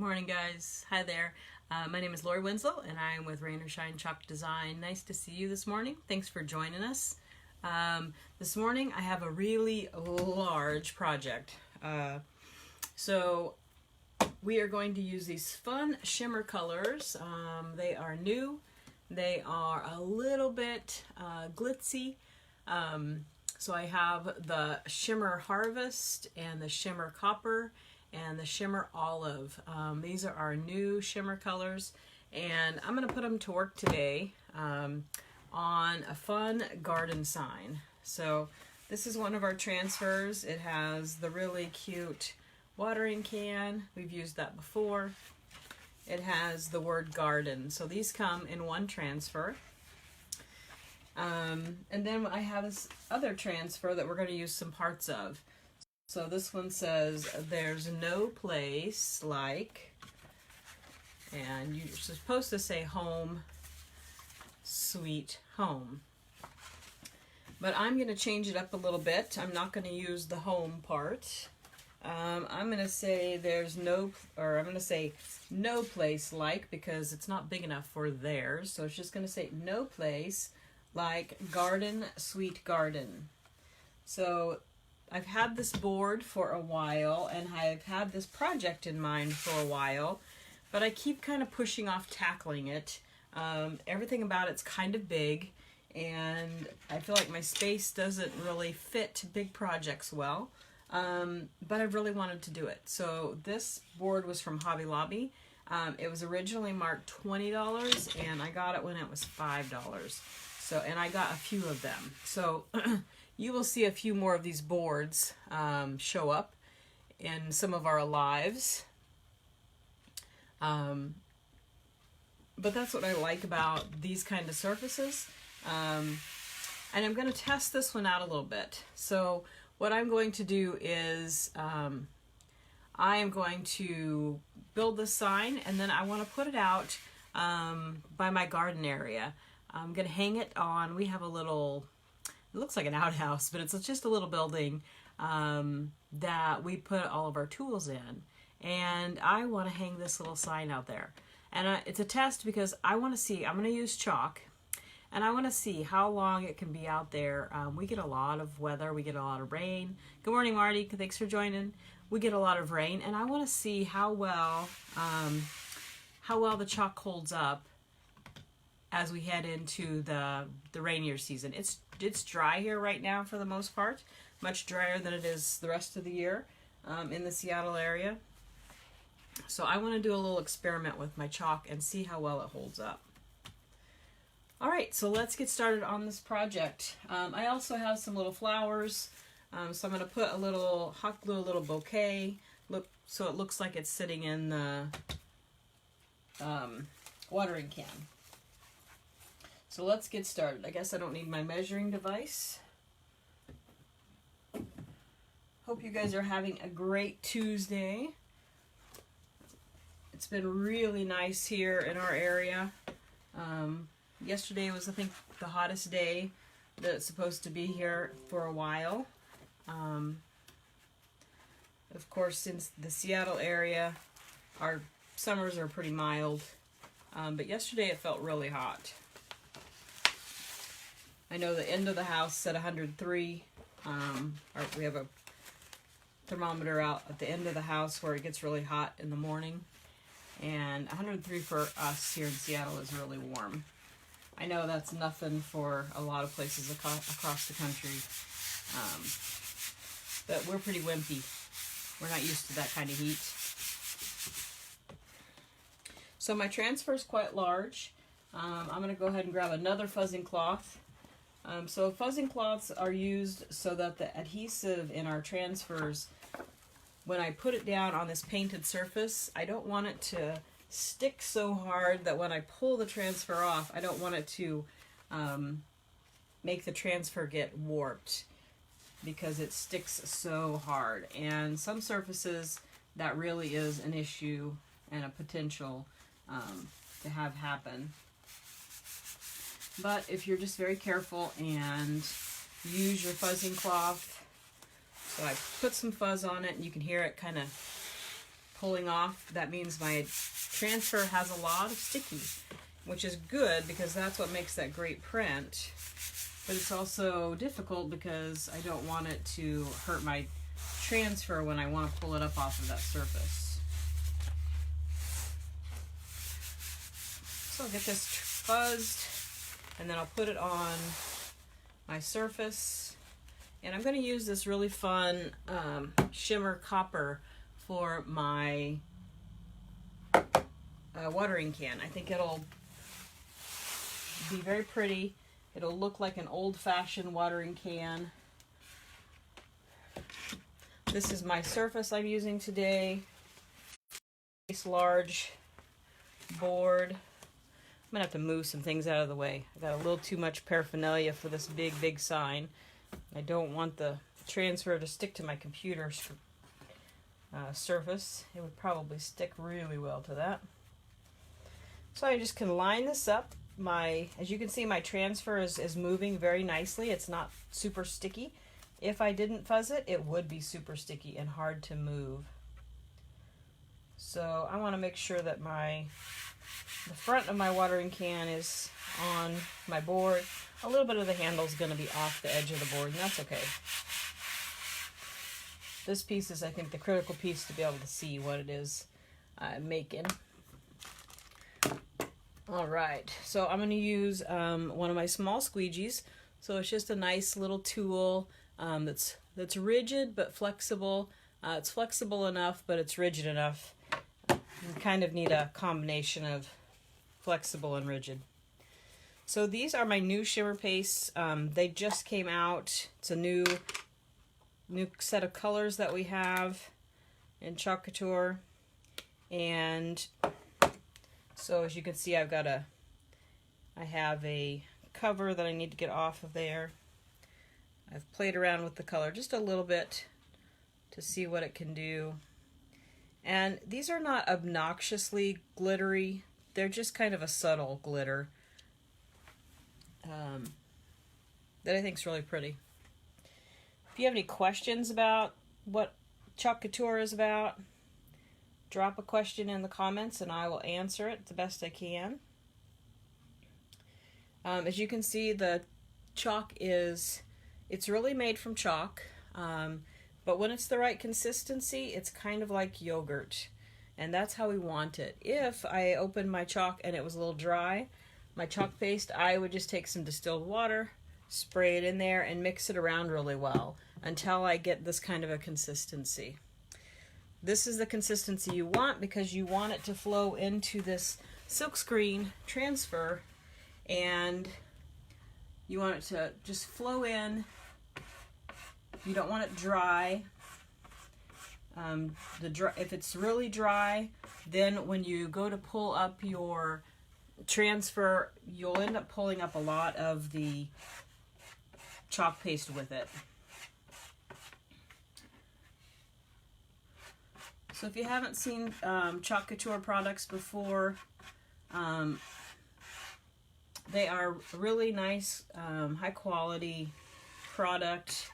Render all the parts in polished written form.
morning, guys. Hi there. My name is Lori Winslow, and I am with Rain or Shine Chalk Design. Nice to see you this morning. Thanks for joining us. This morning, I have a really large project. So we are going to use these fun shimmer colors. They are new. They are a little bit glitzy. So I have the Shimmer Harvest and the Shimmer Copper and the Shimmer Olive. These are our new shimmer colors, and I'm going to put them to work today on a fun garden sign. So this is one of our transfers. It has the really cute watering can. We've used that before. It has the word garden. So these come in one transfer. And then I have this other transfer that we're going to use some parts of. So this one says, there's no place like, and you're supposed to say home, sweet home. But I'm going to change it up a little bit. I'm not going to use the home part. I'm going to say I'm going to say no place like, because it's not big enough for theirs. So it's just going to say no place like garden, sweet garden. So I've had this board for a while, and I've had this project in mind for a while, but I keep kind of pushing off tackling it. Everything about it's kind of big, and I feel like my space doesn't really fit big projects well, but I really wanted to do it. So this board was from Hobby Lobby. It was originally marked $20, and I got it when it was $5. So, and I got a few of them. So you will see a few more of these boards show up in some of our lives. But that's what I like about these kind of surfaces. And I'm going to test this one out a little bit. So what I'm going to do is I am going to build this sign, and then I want to put it out by my garden area. I'm going to hang it on, we have a little, it looks like an outhouse, but it's just a little building that we put all of our tools in. And I want to hang this little sign out there. And it's a test because I want to see, I'm going to use chalk, and I want to see how long it can be out there. We get a lot of weather, we get a lot of rain. Good morning, Marty, thanks for joining. We get a lot of rain, and I want to see how well the chalk holds up as we head into the rainier season. It's dry here right now for the most part, much drier than it is the rest of the year in the Seattle area. So I want to do a little experiment with my chalk and see how well it holds up. All right, so let's get started on this project. I also have some little flowers, so I'm going to put hot glue a little bouquet, so it looks like it's sitting in the watering can. So let's get started. I guess I don't need my measuring device. Hope you guys are having a great Tuesday. It's been really nice here in our area. Yesterday was, I think, the hottest day that it's supposed to be here for a while. Of course, since the Seattle area, our summers are pretty mild. But yesterday it felt really hot. I know the end of the house said 103. We have a thermometer out at the end of the house where it gets really hot in the morning. And 103 for us here in Seattle is really warm. I know that's nothing for a lot of places across the country. But we're pretty wimpy. We're not used to that kind of heat. So my transfer is quite large. I'm going to go ahead and grab another fuzzing cloth. So fuzzing cloths are used so that the adhesive in our transfers, when I put it down on this painted surface, I don't want it to stick so hard that when I pull the transfer off, I don't want it to make the transfer get warped, because it sticks so hard. And some surfaces, that really is an issue and a potential to have happen. But if you're just very careful and use your fuzzing cloth, so I put some fuzz on it, and you can hear it kind of pulling off, that means my transfer has a lot of sticky, which is good because that's what makes that great print. But it's also difficult because I don't want it to hurt my transfer when I want to pull it up off of that surface. So I'll get this fuzzed, and then I'll put it on my surface. And I'm going to use this really fun shimmer copper for my watering can. I think it'll be very pretty. It'll look like an old-fashioned watering can. This is my surface I'm using today. Nice large board. I'm gonna have to move some things out of the way. I got a little too much paraphernalia for this big sign. I don't want the transfer to stick to my computer surface. It would probably stick really well to that. So I just can line this up. As you can see, my transfer is moving very nicely. It's not super sticky. If I didn't fuzz it, it would be super sticky and hard to move. So I want to make sure that the front of my watering can is on my board. A little bit of the handle is going to be off the edge of the board, and that's okay. This piece is, I think, the critical piece to be able to see what it is I'm making. All right, so I'm going to use one of my small squeegees. So it's just a nice little tool that's rigid but flexible. It's flexible enough, but it's rigid enough. You kind of need a combination of flexible and rigid. So these are my new shimmer pastes. They just came out. It's a new set of colors that we have in Chalk Couture. And so as you can see, I have a cover that I need to get off of there. I've played around with the color just a little bit to see what it can do. And these are not obnoxiously glittery. They're just kind of a subtle glitter that I think is really pretty. If you have any questions about what Chalk Couture is about, drop a question in the comments and I will answer it the best I can. As you can see, the chalk it's really made from chalk, but when it's the right consistency, it's kind of like yogurt, and that's how we want it. If I opened my chalk and it was a little dry, my chalk paste, I would just take some distilled water, spray it in there, and mix it around really well until I get this kind of a consistency. This is the consistency you want because you want it to flow into this silkscreen transfer, and you want it to just flow in. You don't want it dry. If it's really dry, then when you go to pull up your transfer, you'll end up pulling up a lot of the chalk paste with it. So if you haven't seen Chalk Couture products before, they are really nice, high quality product.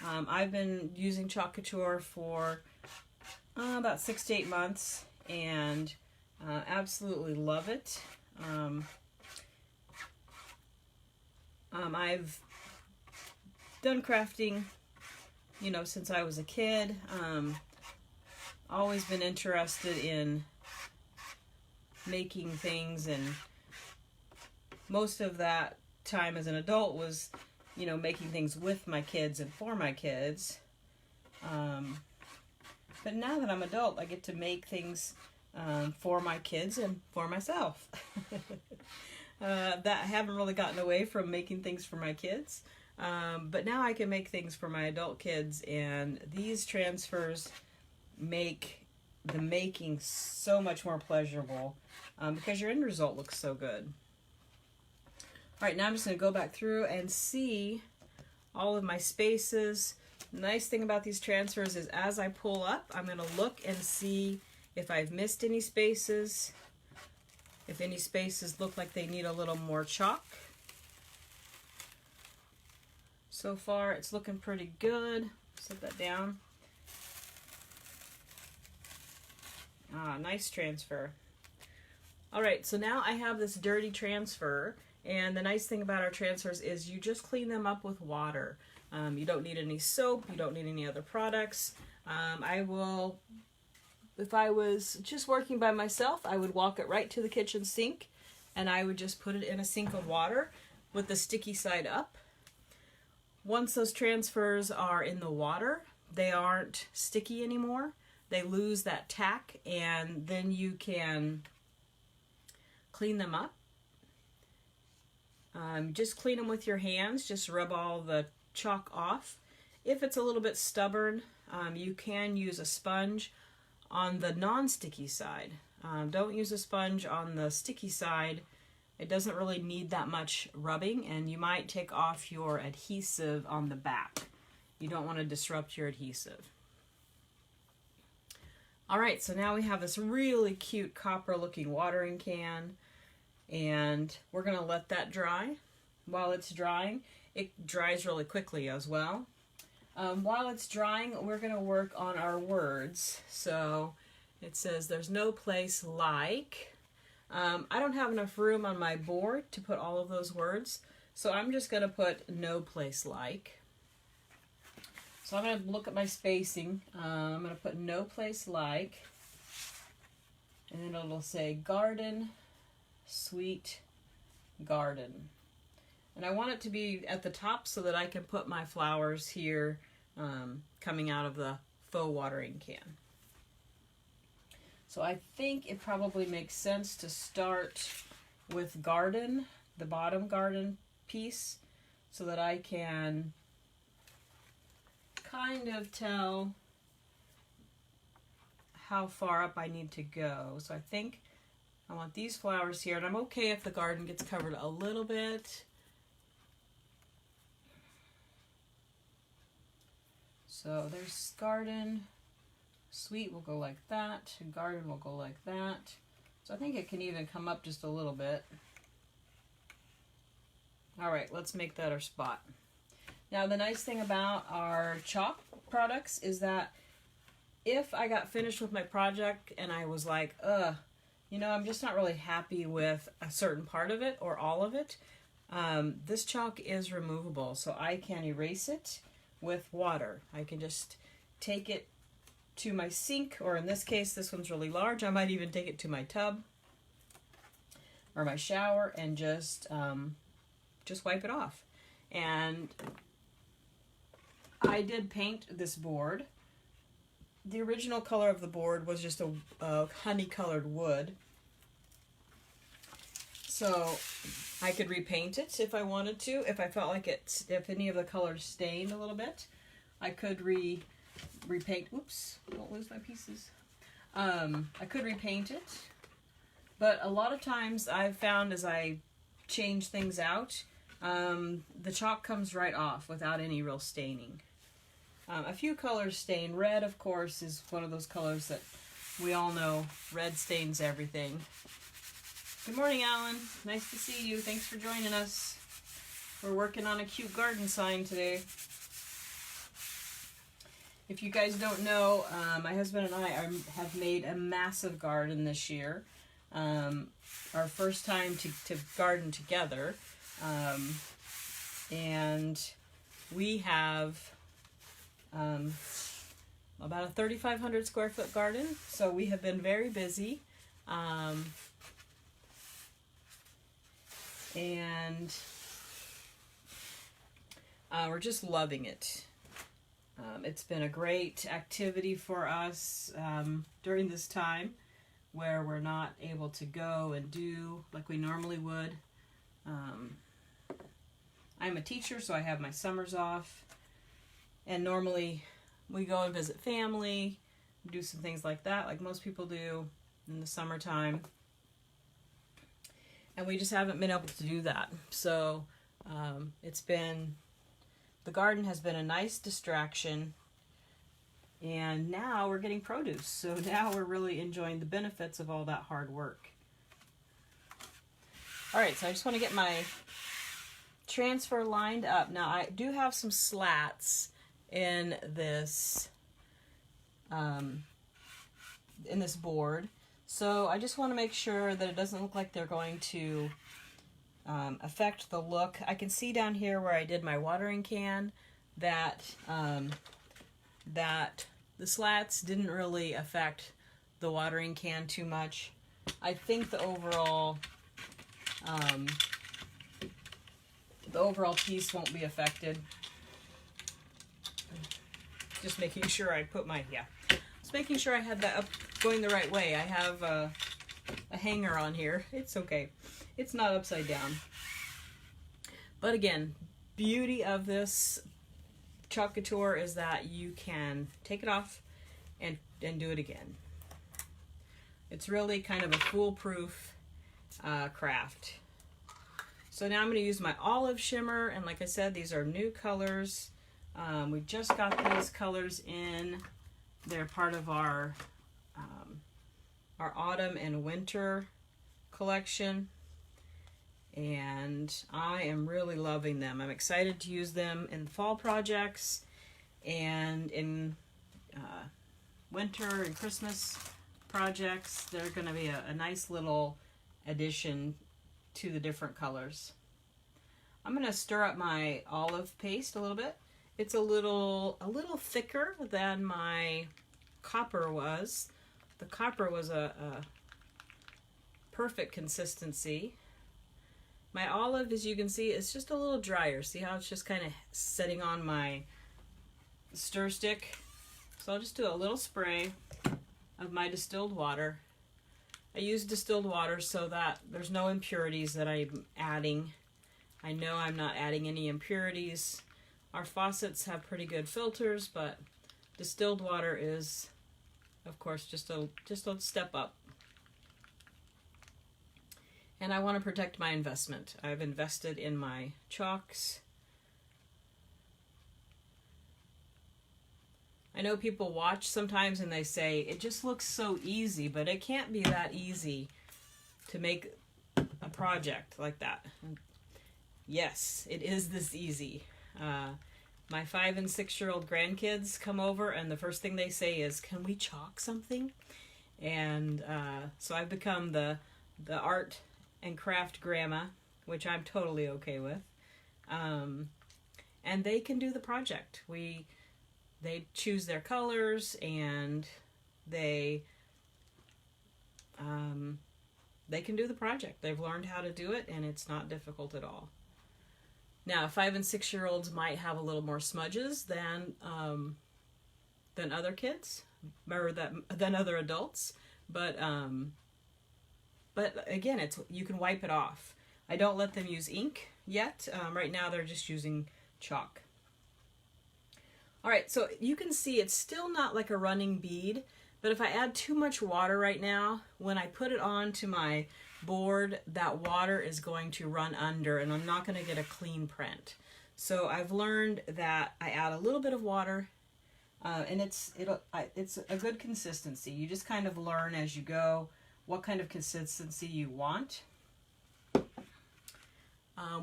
I've been using Chalk Couture for about 6 to 8 months and absolutely love it. I've done crafting, since I was a kid. Always been interested in making things, and most of that time as an adult was, making things with my kids and for my kids. But now that I'm adult, I get to make things for my kids and for myself. That I haven't really gotten away from making things for my kids, but now I can make things for my adult kids, and these transfers make the making so much more pleasurable because your end result looks so good. All right, now I'm just going to go back through and see all of my spaces. The nice thing about these transfers is as I pull up, I'm going to look and see if I've missed any spaces, if any spaces look like they need a little more chalk. So far, it's looking pretty good. Set that down. Ah, nice transfer. All right, so now I have this dirty transfer, and the nice thing about our transfers is you just clean them up with water. You don't need any soap, you don't need any other products. If I was just working by myself, I would walk it right to the kitchen sink, and I would just put it in a sink of water with the sticky side up. Once those transfers are in the water, they aren't sticky anymore. They lose that tack, and then you can clean them up. Just clean them with your hands. Just rub all the chalk off. If it's a little bit stubborn, you can use a sponge on the non-sticky side. Don't use a sponge on the sticky side. It doesn't really need that much rubbing, and you might take off your adhesive on the back. You don't want to disrupt your adhesive. All right, so now we have this really cute copper-looking watering can, and we're going to let that dry. While it's drying, it dries really quickly as well. While it's drying, we're going to work on our words. So it says, there's no place like. I don't have enough room on my board to put all of those words, so I'm just going to put no place like. So I'm going to look at my spacing. I'm going to put no place like, and then it'll say garden, sweet garden. And I want it to be at the top so that I can put my flowers here coming out of the faux watering can. So I think it probably makes sense to start with garden, the bottom garden piece, so that I can kind of tell how far up I need to go. So I think I want these flowers here, and I'm okay if the garden gets covered a little bit. So there's garden, sweet will go like that, garden will go like that. So I think it can even come up just a little bit. All right, let's make that our spot. Now the nice thing about our chalk products is that if I got finished with my project and I was like, I'm just not really happy with a certain part of it or all of it, this chalk is removable, so I can erase it with water. I can just take it to my sink, or in this case, this one's really large, I might even take it to my tub or my shower and just wipe it off. And I did paint this board. The original color of the board was just a honey-colored wood. So I could repaint it if I wanted to. If I felt like if any of the colors stained a little bit, I could repaint. Whoops, don't lose my pieces. I could repaint it. But a lot of times I've found as I change things out, the chalk comes right off without any real staining. A few colors stain. Red, of course, is one of those colors that we all know. Red stains everything. Good morning, Alan. Nice to see you. Thanks for joining us. We're working on a cute garden sign today. If you guys don't know, my husband and I have made a massive garden this year. Our first time to garden together. And we have about a 3,500 square foot garden, so we have been very busy, and we're just loving it. It's been a great activity for us during this time where we're not able to go and do like we normally would. I'm a teacher, so I have my summers off. And normally we go and visit family, do some things like that, like most people do in the summertime. And we just haven't been able to do that. So the garden has been a nice distraction. And now we're getting produce. So now we're really enjoying the benefits of all that hard work. All right, so I just want to get my transfer lined up. Now I do have some slats in this in this board. So I just want to make sure that it doesn't look like they're going to affect the look. I can see down here where I did my watering can that that the slats didn't really affect the watering can too much. I think the overall piece won't be affected. Just making sure I put my, just making sure I had that up going the right way. I have a hanger on here. It's okay. It's not upside down. But again, beauty of this Chalk Couture is that you can take it off and do it again. It's really kind of a foolproof craft. So now I'm going to use my olive shimmer, and like I said, these are new colors. We just got these colors in. They're part of our autumn and winter collection, and I am really loving them. I'm excited to use them in fall projects and in winter and Christmas projects. They're going to be a nice little addition to the different colors. I'm going to stir up my olive paste a little bit. It's a little thicker than my copper was. The copper was a perfect consistency. My olive, as you can see, is just a little drier. See how it's just kind of setting on my stir stick? So I'll just do a little spray of my distilled water. I use distilled water so that there's no impurities that I'm adding. I know I'm not adding any impurities. Our faucets have pretty good filters, but distilled water is, of course, just a step up. And I want to protect my investment. I've invested in my chalks. I know people watch sometimes and they say, it just looks so easy, but it can't be that easy to make a project like that. Yes, it is this easy. My 5 and 6-year-old grandkids come over and the first thing they say is, can we chalk something? And so I've become the art and craft grandma, which I'm totally okay with. And they can do the project. They choose their colors and they can do the project. They've learned how to do it and it's not difficult at all. Now, 5 and 6-year-olds might have a little more smudges than other kids, or than other adults, but again, you can wipe it off. I don't let them use ink yet. Right now, they're just using chalk. All right, so you can see it's still not like a running bead, but if I add too much water right now, when I put it onto my board, that water is going to run under and I'm not going to get a clean print. So I've learned that I add a little bit of water and it's a good consistency. You just kind of learn as you go what kind of consistency you want.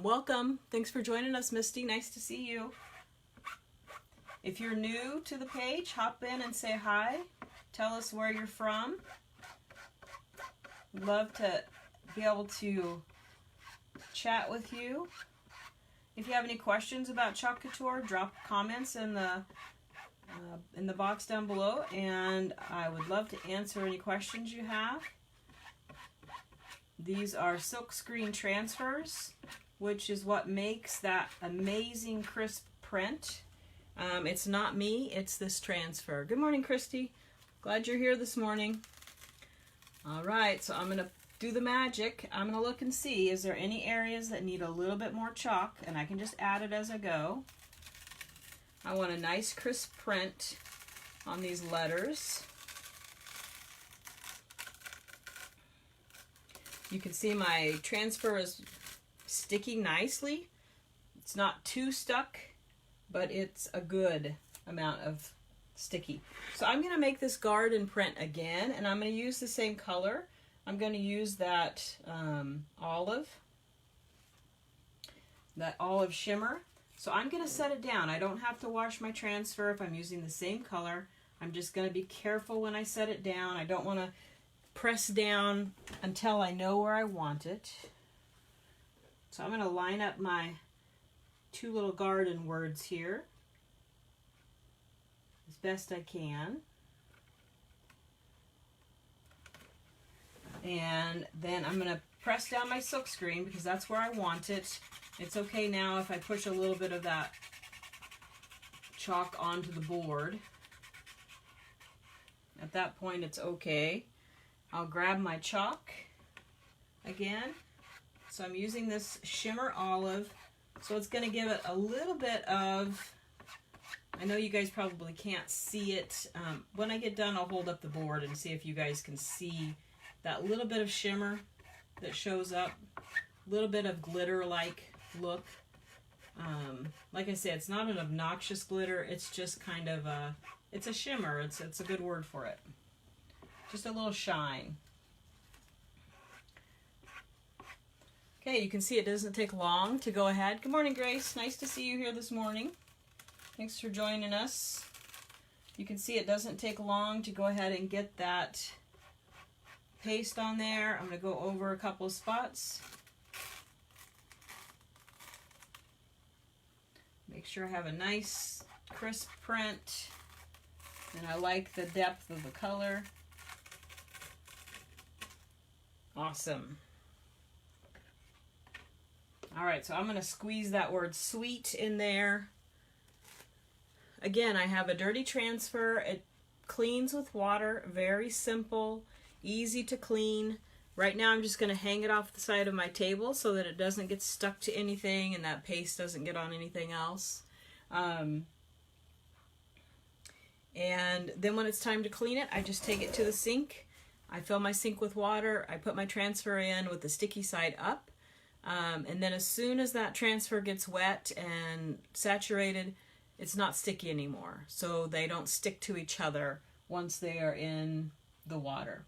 Welcome. Thanks for joining us, Misty. Nice to see you. If you're new to the page, hop in and say hi. Tell us where you're from. We'd love to be able to chat with you. If you have any questions about Chalk Couture, drop comments in the box down below, and I would love to answer any questions you have. These are silk screen transfers, which is what makes that amazing crisp print. It's not me, it's this transfer. Good morning, Christy. Glad you're here this morning. All right, so I'm going to do the magic. I'm going to look and see, is there any areas that need a little bit more chalk, and I can just add it as I go. I want a nice crisp print on these letters. You can see my transfer is sticking nicely. It's not too stuck, but it's a good amount of sticky. So I'm going to make this garden print again, and I'm going to use the same color. I'm going to use that olive shimmer. So I'm going to set it down. I don't have to wash my transfer if I'm using the same color. I'm just going to be careful when I set it down. I don't want to press down until I know where I want it. So I'm going to line up my two little garden words here as best I can. And then I'm going to press down my silk screen because that's where I want it. It's okay now if I push a little bit of that chalk onto the board. At that point it's okay. I'll grab my chalk again. So I'm using this shimmer olive. So it's going to give it a little bit of, I know you guys probably can't see it. When I get done, I'll hold up the board and see if you guys can see that little bit of shimmer that shows up. A little bit of glitter-like look. Like I said, it's not an obnoxious glitter. It's just kind of a, it's a shimmer. It's a good word for it. Just a little shine. Okay, you can see it doesn't take long to go ahead. Good morning, Grace. Nice to see you here this morning. Thanks for joining us. You can see it doesn't take long to go ahead and get that paste on there. I'm going to go over a couple of spots. Make sure I have a nice crisp print. And I like the depth of the color. Awesome. Alright, so I'm going to squeeze that word sweet in there. Again, I have a dirty transfer. It cleans with water. Very simple. Easy to clean. Right now I'm just going to hang it off the side of my table so that it doesn't get stuck to anything and that paste doesn't get on anything else. And then when it's time to clean it, I just take it to the sink. I fill my sink with water. I put my transfer in with the sticky side up. And then as soon as that transfer gets wet and saturated, it's not sticky anymore. So they don't stick to each other once they are in the water.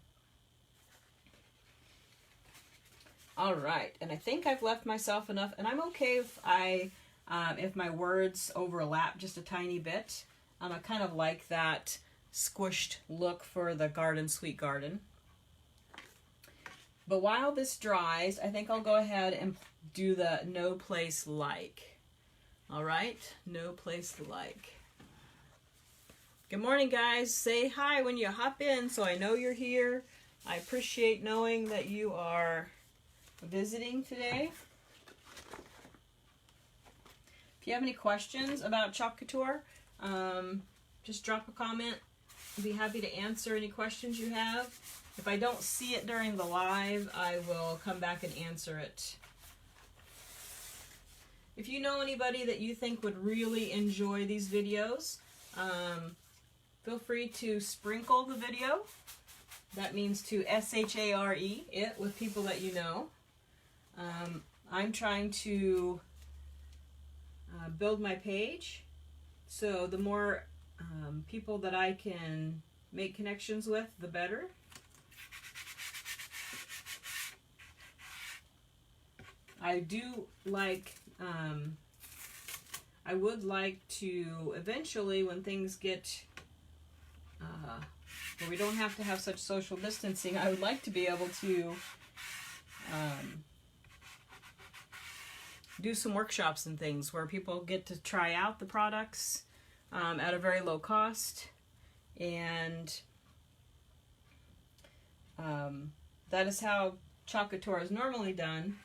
All right, and I think I've left myself enough, and I'm okay if if my words overlap just a tiny bit. I kind of like that squished look for the garden, sweet garden. But while this dries, I think I'll go ahead and do the no place like. All right, no place like. Good morning, guys. Say hi when you hop in so I know you're here. I appreciate knowing that you are visiting today. If you have any questions about Chalk Couture, just drop a comment. I'd be happy to answer any questions you have. If I don't see it during the live, I will come back and answer it. If you know anybody that you think would really enjoy these videos, feel free to sprinkle the video. That means to S-H-A-R-E it with people that you know. I'm trying to build my page, so the more people that I can make connections with, the better. I do like, I would like to eventually, when things get, where we don't have to have such social distancing, I would like to be able to do some workshops and things where people get to try out the products at a very low cost. And that is how Chalk Couture is normally done.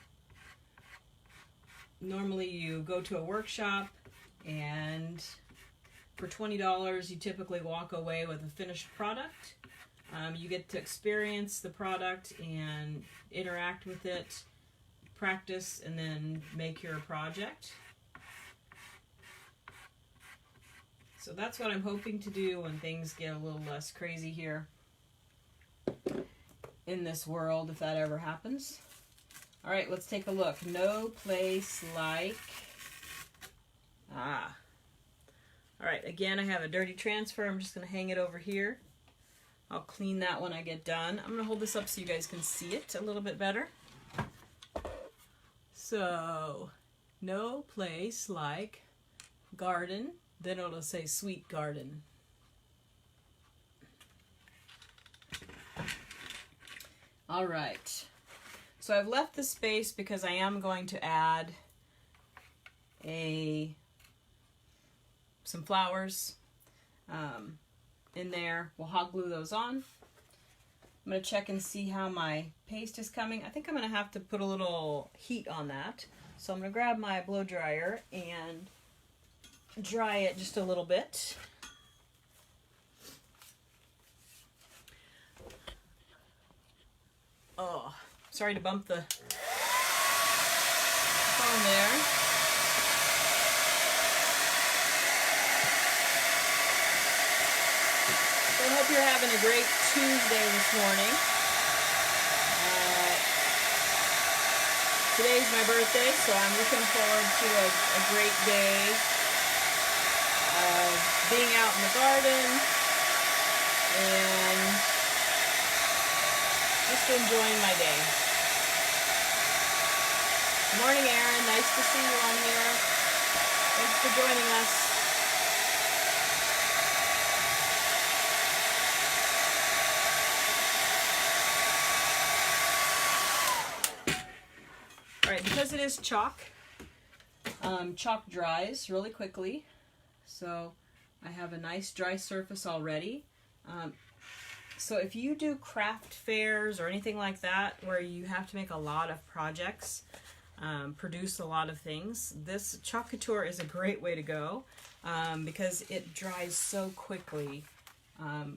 Normally you go to a workshop and for $20 you typically walk away with a finished product. You get to experience the product and interact with it, practice, and then make your project. So that's what I'm hoping to do when things get a little less crazy here in this world, if that ever happens. All right, let's take a look. No place like... All right, again, I have a dirty transfer. I'm just going to hang it over here. I'll clean that when I get done. I'm going to hold this up so you guys can see it a little bit better. So, no place like garden. Then it'll say sweet garden. All right. So I've left the space because I am going to add some flowers in there. We'll hot glue those on. I'm going to check and see how my paste is coming. I think I'm going to have to put a little heat on that. So I'm going to grab my blow dryer and dry it just a little bit. Oh, sorry to bump the phone there. So I hope you're having a great Tuesday this morning. Today's my birthday, so I'm looking forward to a great day of being out in the garden and just enjoying my day. Good morning, Erin. Nice to see you on here. Thanks for joining us. All right, because it is chalk, chalk dries really quickly. So I have a nice dry surface already. So if you do craft fairs or anything like that where you have to make a lot of projects, produce a lot of things, this Chalk Couture is a great way to go because it dries so quickly.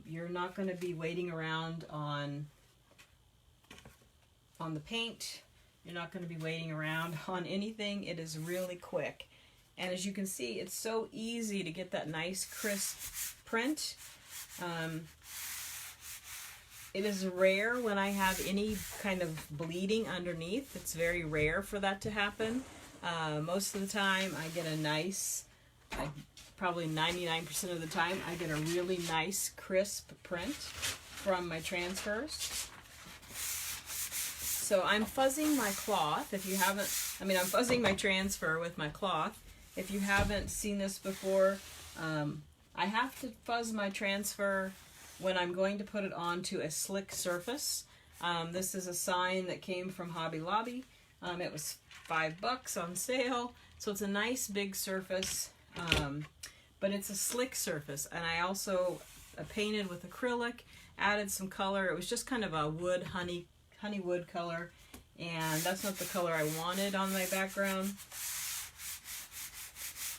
You're not going to be waiting around on the paint. You're not going to be waiting around on anything. It is really quick. And as you can see, it's so easy to get that nice crisp print. It is rare when I have any kind of bleeding underneath. It's very rare for that to happen. Most of the time I get a nice, probably 99% of the time, I get a really nice crisp print from my transfers. So I'm fuzzing my cloth. If you haven't, I'm fuzzing my transfer with my cloth. If you haven't seen this before, I have to fuzz my transfer when I'm going to put it onto a slick surface. This is a sign that came from Hobby Lobby. It was $5 on sale, so it's a nice big surface, but it's a slick surface. And I also painted with acrylic, added some color. It was just kind of a wood, honey wood color, and that's not the color I wanted on my background.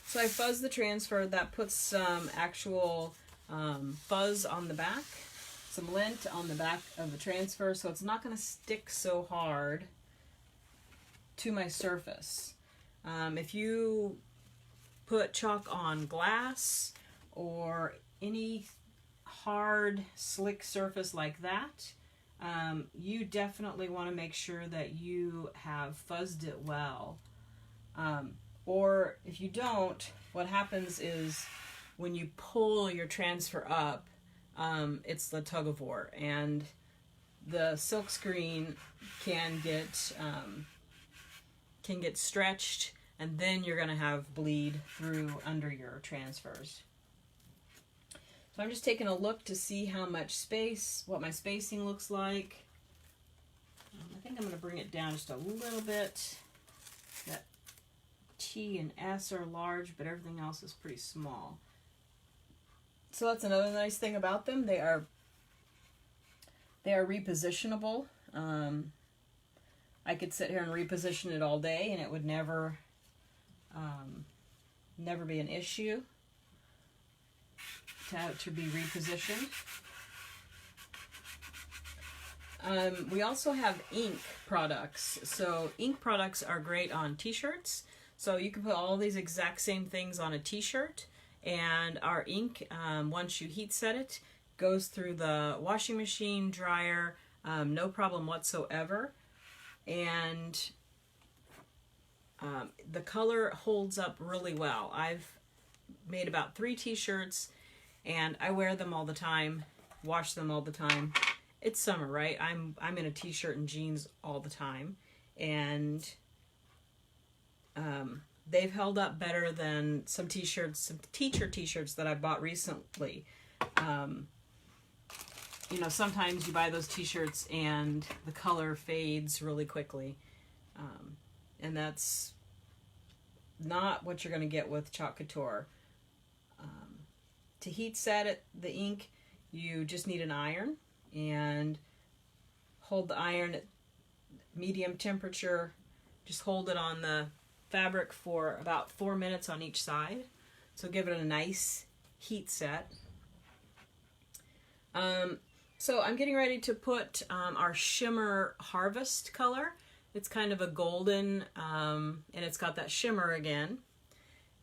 So I fuzzed the transfer. That puts some actual fuzz on the back, some lint on the back of the transfer, so it's not going to stick so hard to my surface. If you put chalk on glass or any hard, slick surface like that, you definitely want to make sure that you have fuzzed it well. Or if you don't, what happens is when you pull your transfer up, it's the tug of war, and the silk screen can get stretched, and then you're going to have bleed through under your transfers. So I'm just taking a look to see how much space, what my spacing looks like. I think I'm going to bring it down just a little bit. That T and S are large, but everything else is pretty small. So that's another nice thing about them. They are repositionable. I could sit here and reposition it all day, and it would never be an issue to be repositioned. We also have ink products. So ink products are great on t-shirts. So you can put all these exact same things on a t-shirt, and our ink, once you heat set it, goes through the washing machine, dryer, no problem whatsoever. And the color holds up really well. I've made about 3 t-shirts, and I wear them all the time, wash them all the time. It's summer, right? I'm in a t-shirt and jeans all the time, and they've held up better than some t-shirts, some teacher t-shirts that I bought recently. you know, sometimes you buy those t-shirts and the color fades really quickly. And that's not what you're going to get with Chalk Couture. To heat set it, the ink, you just need an iron and hold the iron at medium temperature. Just hold it on the fabric for about 4 minutes on each side. So give it a nice heat set. So I'm getting ready to put our shimmer harvest color. It's kind of a golden, and it's got that shimmer again.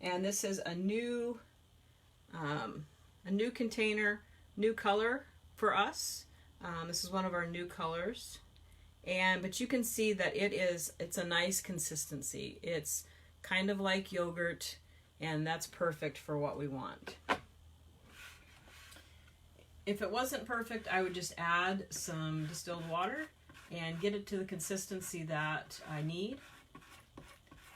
And this is a new container, new color for us. This is one of our new colors. But you can see that it's a nice consistency. It's kind of like yogurt, and that's perfect for what we want. If it wasn't perfect, I would just add some distilled water and get it to the consistency that I need.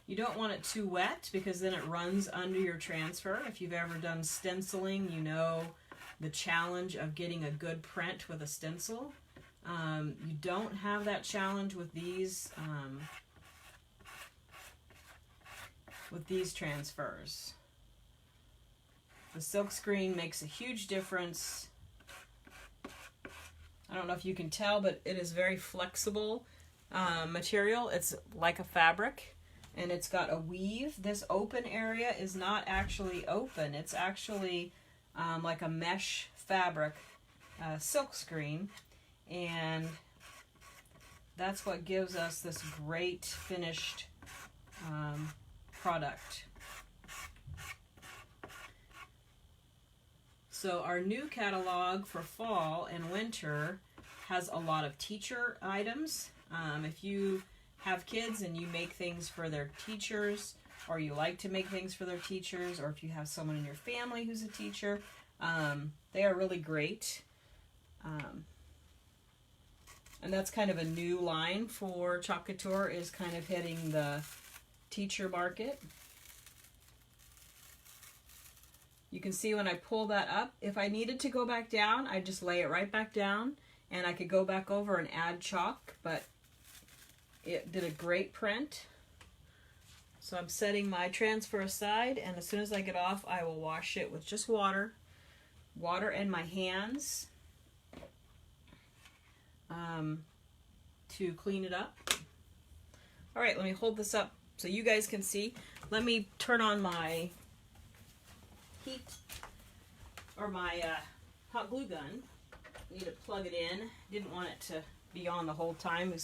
You don't want it too wet because then it runs under your transfer. If you've ever done stenciling, you know the challenge of getting a good print with a stencil. You don't have that challenge with these transfers. The silk screen makes a huge difference. I don't know if you can tell, but it is very flexible material. It's like a fabric, and it's got a weave. This open area is not actually open. It's actually like a mesh fabric silk screen, and that's what gives us this great finished product. So our new catalog for fall and winter has a lot of teacher items. If you have kids and you make things for their teachers, or you like to make things for their teachers, or if you have someone in your family who's a teacher, they are really great. And that's kind of a new line for Chalk Couture, is kind of hitting the teacher market. You can see when I pull that up, if I needed to go back down, I just lay it right back down, and I could go back over and add chalk, but it did a great print. So I'm setting my transfer aside, and as soon as I get off, I will wash it with just water and my hands to clean it up. All right, let me hold this up so you guys can see. Let me turn on my heat, or my hot glue gun. I need to plug it in. Didn't want it to be on the whole time,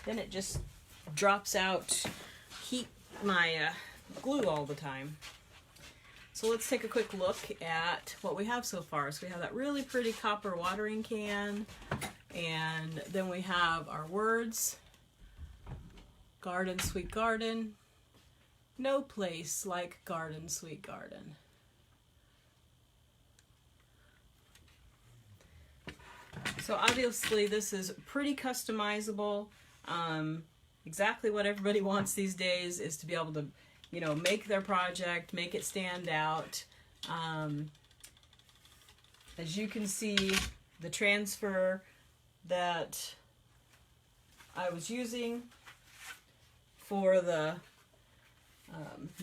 then it just drops out my glue all the time. So let's take a quick look at what we have so far. So we have that really pretty copper watering can, and then we have our words: garden, sweet garden, no place like garden, sweet garden. So obviously this is pretty customizable. Exactly what everybody wants these days is to be able to, you know, make their project, make it stand out. As you can see, the transfer that I was using for the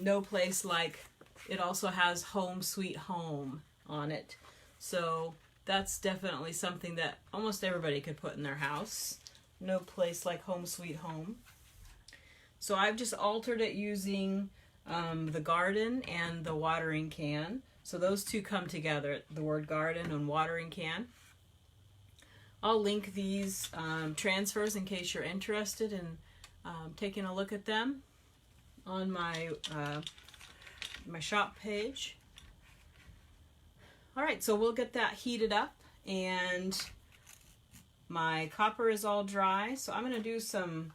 no place like, it also has home sweet home on it. So that's definitely something that almost everybody could put in their house. No place like home sweet home. So I've just altered it using the garden and the watering can. So those two come together, the word garden and watering can. I'll link these transfers in case you're interested in taking a look at them on my my shop page. All right, so we'll get that heated up, and my copper is all dry, so I'm going to do some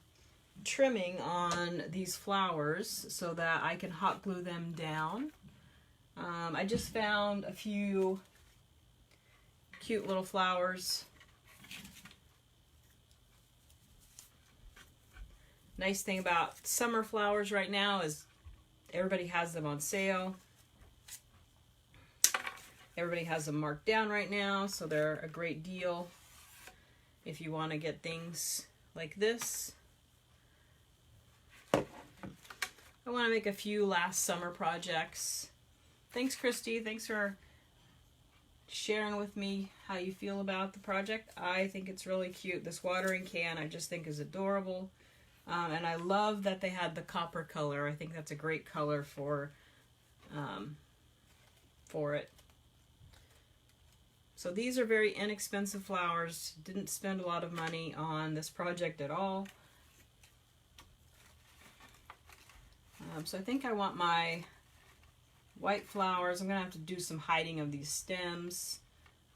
trimming on these flowers so that I can hot glue them down. I just found a few cute little flowers. Nice thing about summer flowers right now is everybody has them on sale. Everybody has them marked down right now, so they're a great deal. if you want to get things like this. I want to make a few last summer projects. Thanks, Christy. Thanks for sharing with me how you feel about the project. I think it's really cute. This watering can I just think is adorable. And I love that they had the copper color. I think that's a great color for it. So these are very inexpensive flowers. Didn't spend a lot of money on this project at all. So I think I want my white flowers. I'm going to have to do some hiding of these stems.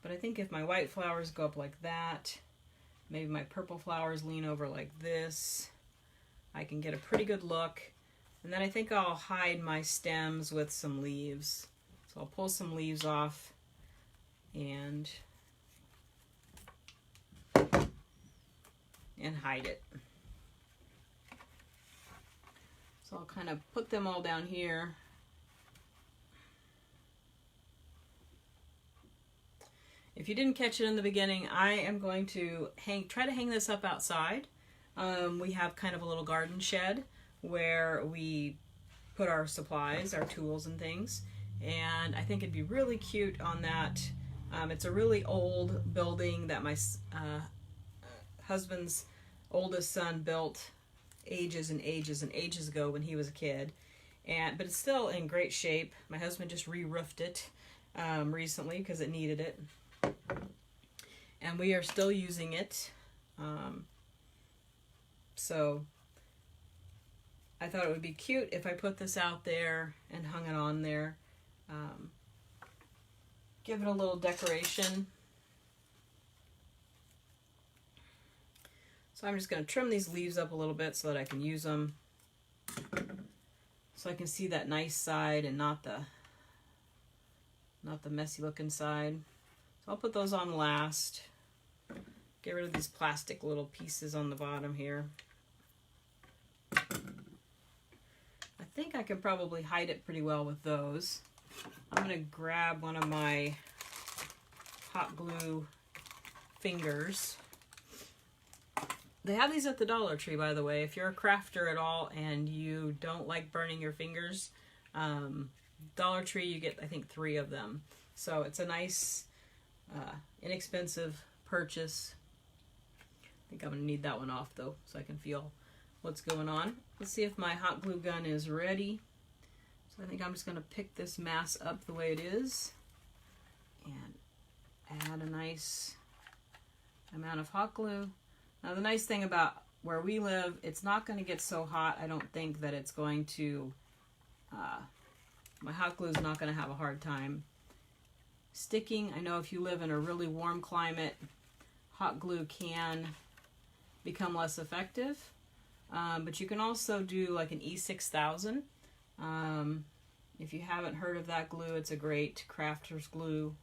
But I think if my white flowers go up like that, maybe my purple flowers lean over like this, I can get a pretty good look. And then I think I'll hide my stems with some leaves. So I'll pull some leaves off and hide it. So I'll kind of put them all down here. If you didn't catch it in the beginning, I am going to try to hang this up outside. We have kind of a little garden shed where we put our supplies, our tools and things. And I think it'd be really cute on that. It's a really old building that my husband's oldest son built ages and ages and ages ago when he was a kid. But it's still in great shape. My husband just re-roofed it recently because it needed it. And we are still using it. So I thought it would be cute if I put this out there and hung it on there. Give it a little decoration. So I'm just going to trim these leaves up a little bit so that I can use them. So I can see that nice side and not the messy looking side. So I'll put those on last. Get rid of these plastic little pieces on the bottom here. I think I could probably hide it pretty well with those. I'm going to grab one of my hot glue fingers. They have these at the Dollar Tree, by the way. If you're a crafter at all and you don't like burning your fingers, Dollar Tree, you get, I think, 3 of them. So it's a nice, inexpensive purchase. I think I'm going to need that one off, though, so I can feel what's going on. Let's see if my hot glue gun is ready. So I think I'm just going to pick this mass up the way it is and add a nice amount of hot glue. Now the nice thing about where we live, it's not going to get so hot, I don't think, that it's going to, my hot glue is not going to have a hard time sticking. I know if you live in a really warm climate, hot glue can become less effective. But you can also do like an E6000. If you haven't heard of that glue, it's a great crafter's glue.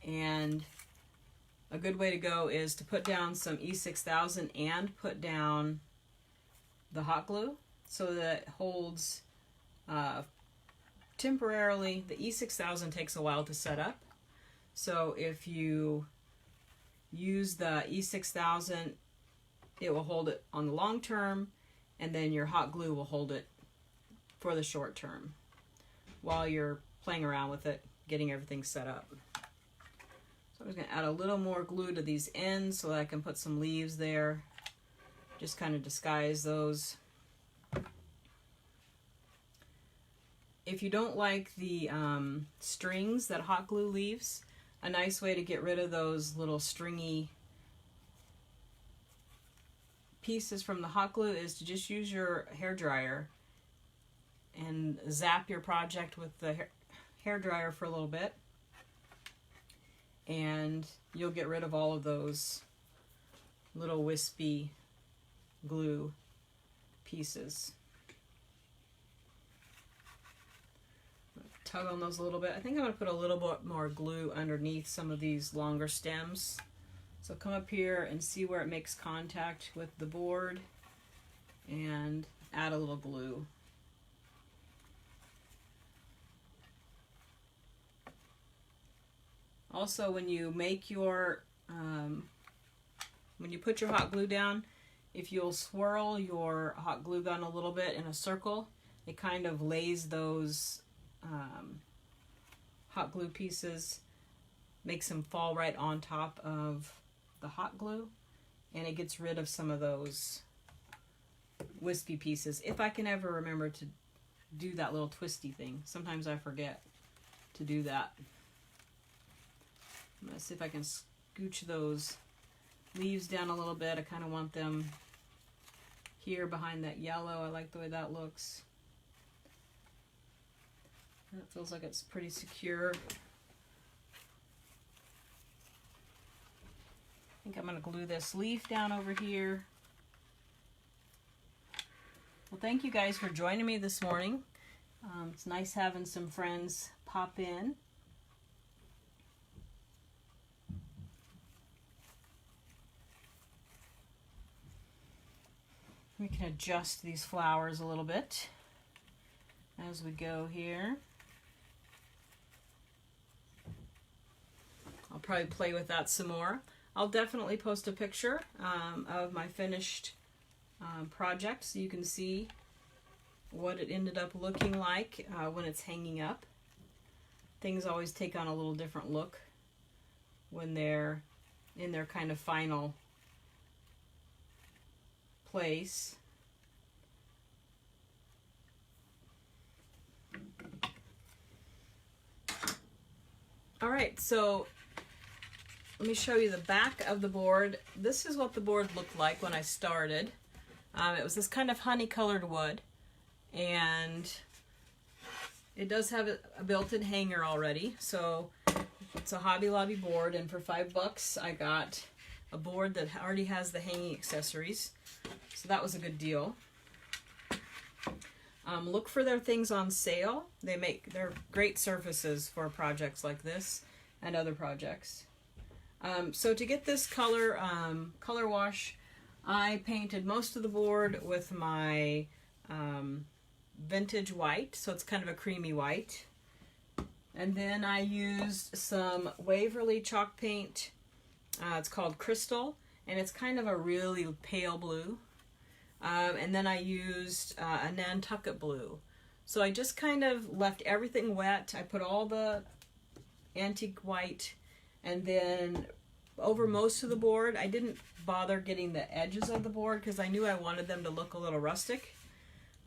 And a good way to go is to put down some E6000 and put down the hot glue so that it holds temporarily. The E6000 takes a while to set up. So if you use the E6000, it will hold it on the long term, and then your hot glue will hold it for the short term while you're playing around with it, getting everything set up. So I'm just going to add a little more glue to these ends so that I can put some leaves there, just kind of disguise those. If you don't like the strings that hot glue leaves, a nice way to get rid of those little stringy pieces from the hot glue is to just use your hair dryer and zap your project with the hair dryer for a little bit, and you'll get rid of all of those little wispy glue pieces. Tug on those a little bit. I think I'm going to put a little bit more glue underneath some of these longer stems. So come up here and see where it makes contact with the board and add a little glue. Also, when you make your when you put your hot glue down, if you'll swirl your hot glue gun a little bit in a circle, it kind of lays those hot glue pieces, makes them fall right on top of the hot glue, and it gets rid of some of those wispy pieces. If I can ever remember to do that little twisty thing. Sometimes I forget to do that. I'm going to see if I can scooch those leaves down a little bit. I kind of want them here behind that yellow. I like the way that looks. That feels like it's pretty secure. I think I'm going to glue this leaf down over here. Well, thank you guys for joining me this morning. It's nice having some friends pop in. We can adjust these flowers a little bit as we go here. I'll probably play with that some more. I'll definitely post a picture of my finished project so you can see what it ended up looking like when it's hanging up. Things always take on a little different look when they're in their kind of final place. All right, so let me show you the back of the board. This is what the board looked like when I started. It was this kind of honey-colored wood, and it does have a built-in hanger already. So it's a Hobby Lobby board, and for $5 I got a board that already has the hanging accessories. So that was a good deal. Look for their things on sale. They're great surfaces for projects like this and other projects. So to get this color wash, I painted most of the board with my vintage white, so it's kind of a creamy white. And then I used some Waverly chalk paint. It's called Crystal, and it's kind of a really pale blue. And then I used a Nantucket blue. So I just kind of left everything wet. I put all the antique white, and then over most of the board, I didn't bother getting the edges of the board because I knew I wanted them to look a little rustic.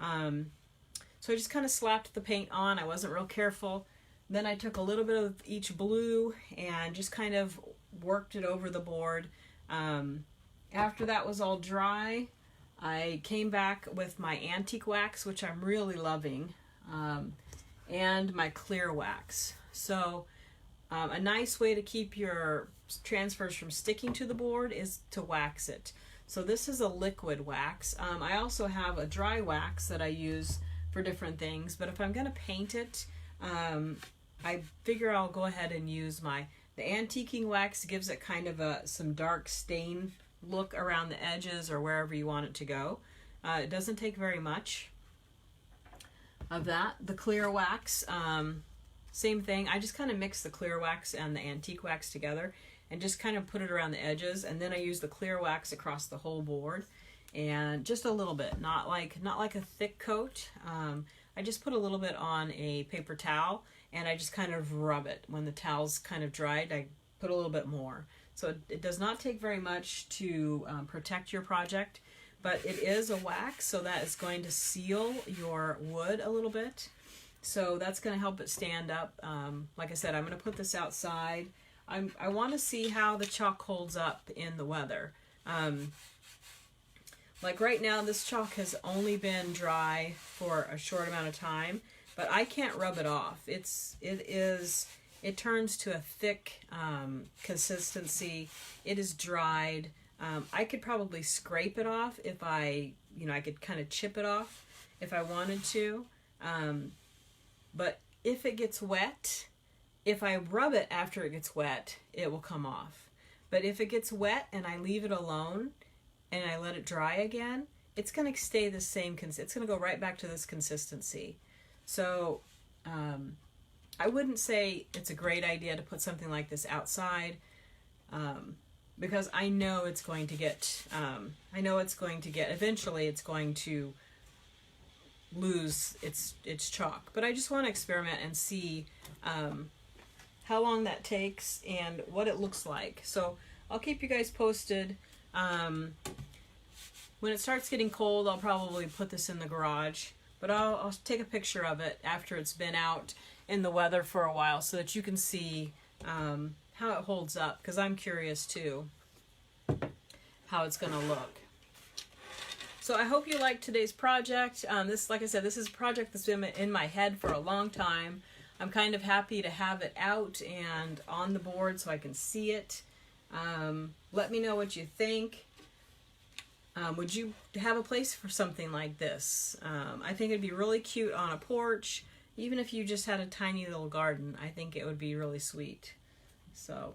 So I just kind of slapped the paint on. I wasn't real careful. Then I took a little bit of each blue and just kind of worked it over the board. After that was all dry, I came back with my antique wax, which I'm really loving, and my clear wax. So a nice way to keep your transfers from sticking to the board is to wax it. So this is a liquid wax. I also have a dry wax that I use for different things, but if I'm going to paint it, I figure I'll go ahead and use the antiquing wax. Gives it kind of some dark stain look around the edges or wherever you want it to go. It doesn't take very much of that. The clear wax, same thing. I just kind of mix the clear wax and the antique wax together and just kind of put it around the edges, and then I use the clear wax across the whole board, and just a little bit, not like a thick coat. I just put a little bit on a paper towel, and I just kind of rub it. When the towel's kind of dried, I put a little bit more. So it does not take very much to protect your project, but it is a wax, so that is going to seal your wood a little bit. So that's going to help it stand up. Like I said, I'm going to put this outside. I want to see how the chalk holds up in the weather. Like right now, this chalk has only been dry for a short amount of time, but I can't rub it off. It turns to a thick consistency. It is dried. I could probably scrape it off if I could kind of chip it off if I wanted to. But if it gets wet, if I rub it after it gets wet, it will come off. But if it gets wet and I leave it alone and I let it dry again, it's going to stay the same. It's going to go right back to this consistency. So I wouldn't say it's a great idea to put something like this outside. because I know it's going to get, eventually it's going to lose its chalk. But I just want to experiment and see how long that takes and what it looks like. So I'll keep you guys posted. When it starts getting cold, I'll probably put this in the garage, but I'll take a picture of it after it's been out in the weather for a while so that you can see how it holds up, because I'm curious too how it's going to look. So I hope you liked today's project. Like I said, this is a project that's been in my head for a long time. I'm kind of happy to have it out and on the board so I can see it. Let me know what you think. Would you have a place for something like this? I think it'd be really cute on a porch. Even if you just had a tiny little garden, I think it would be really sweet. So,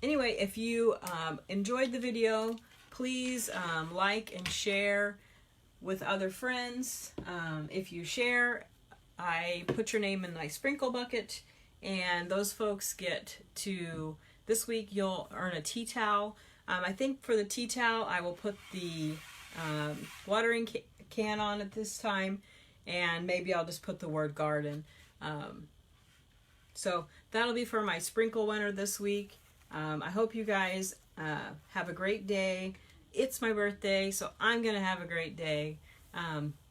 anyway, if you enjoyed the video, please like and share with other friends. If you share, I put your name in my sprinkle bucket, and those folks get to, this week you'll earn a tea towel. I think for the tea towel, I will put the watering can on at this time, and maybe I'll just put the word garden. So that'll be for my sprinkle winner this week. I hope you guys have a great day. It's my birthday, so I'm going to have a great day.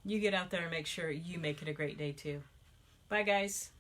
You get out there and make sure you make it a great day too. Bye, guys.